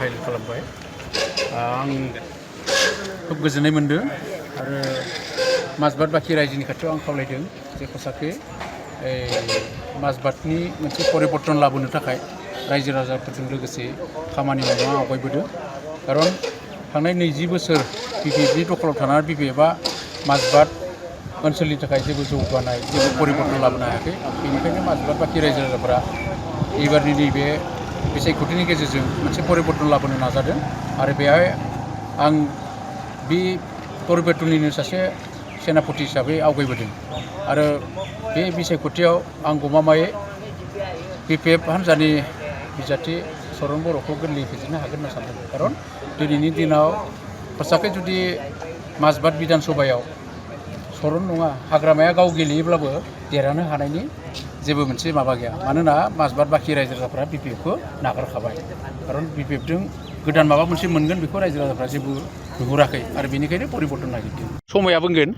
file खालामबाय आं खुब गोजोननाय मोनदों आरो माजबाद बाखि रायजोनि खाथियाव आं खावलायदों जे खसाके माजबादनि मोनसे परिबर्तन लाबोनो थाखाय रायजो राजाफोरजों लोगोसे खामानि मावनो आवगायबोदों खारन थांनाय 20 बोसोर बिपिएफनि दखलाव थानानै बिपिएफआ माजबाद ओनसोलनि थाखाय जेबो जौगानाय जेबो परिबर्तन लाबोनो हायाखै बेनिखायनो माजबाद बाखि रायजो राजाफोरा एबारनि नैबे बिसायख'थिनि गेजेरजों मोनसे परिबर्तन लाबोनो नाजादों आरो बेहाय आं बे परिबर्तननिनो सासे सेनापति हिसाबै आवगायबोदों आरो बे बिसायख'थियाव आं गमामायै बिपिएफ हान्जानि बिजाथि चरन बर'खौ गोरलैयै फेजेननो हागोन होनना सानदों खारन दिनैनि दिनाव खसाके जुदि माजबाद बिधान सभायाव चरन नङा हाग्रामाया गाव गेलेयोब्लाबो देरहानो हानायनि जेबो मोनसे माबा गैया मानोना माजबाद बाखि रायजो राजाफ्रा बिपिएफखौ नागारखाबाय खारन बिपिएफजों गोदान माबा मोनसे मोनगोन बेखौ रायजो राजाफ्रा जेबो नुहुराखै आरो बेनिखायनो परिबर्तन नागिरदों समाया बुंगोन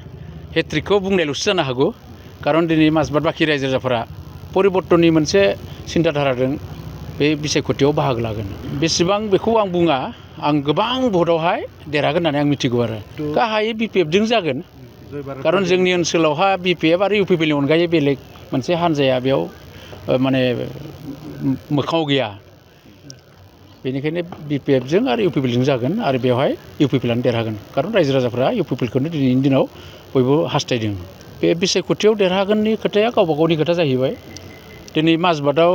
हेट्रिकखौ बुंनायल'सो जानो हागौ खारन दिनै माजबाद बाखि रायजो राजाफोरा परिबर्तननि मोनसे सिन्ताधाराजों बे बिसायख'थियाव बाहागो लागोन बेसेबां बेखौ आं बुङा आं गोबां भटआवहाय देरहागोन होननानै आं मिथिगौ आरो गाहायै बिपिएफजों जागोन खारन जोंनि ओनसोलावहा बिपिएफ आरो इउपिपिएलनि अनगायै बेलेग मोनसे हान्जाया बेयाव माने मोखाङाव गैया बेनिखायनो बिपिएफजों आरो इउपिपिएलजों जागोन आरो बेवहाय इउपिपिएलआनो देरहागोन खारन रायजो राजाफ्रा इउपिपिएलखौनो दिनैनि दिनाव बयबो हास्थायदों बे बिसायख'थियाव देरहागोननि खोथाया गावबा गावनि खोथा जाहैबाय दिनै माजबादाव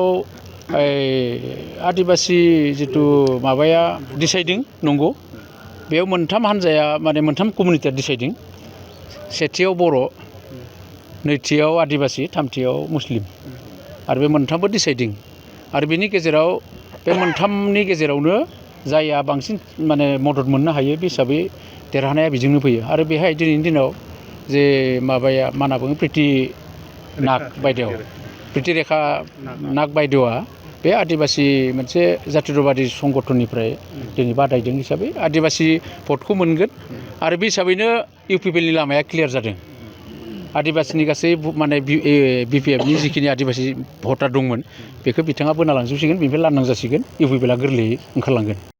आदिबासि जिथु माबाया डिसाइडिं नंगौ बेयाव मोनथाम हान्जाया माने मोनथाम कमिउनिटिया डिसाइडिं सेथियाव बर' नैथियाव आदिबासि थामथियाव मुस्लिम आरो बे मोनथामबो डिसाइडिं आरो बेनि गेजेराव बे मोनथामनि गेजेरावनो जायहा बांसिन माने मदद मोननो हायो बे हिसाबै देरहानाया बेजोंनो फैयो आरो बेहाय दिनैनि दिनाव जे माबाया मा होनना बुङो प्रिति नाग बायदेव प्रिति रेखा नाग बायदेवआ बे आदिबासि मोनसे जातियताबादि संगठननिफ्राय दिनै बादायदों हिसाबै आदिबासि भटखौ मोनगोन आरो बे हिसाबैनो इउपिपिएलनि लामाया क्लियार जादों आदिबासिनि गासै माने बिपिएफनि जिखिनि आदिबासि भटार दंमोन बेखौ बिथाङा बोना लांजोबसिगोन बेनिफ्राय लांदां जासिगोन इउपिपिएलआ गोरलैयै ओंखारलांगोन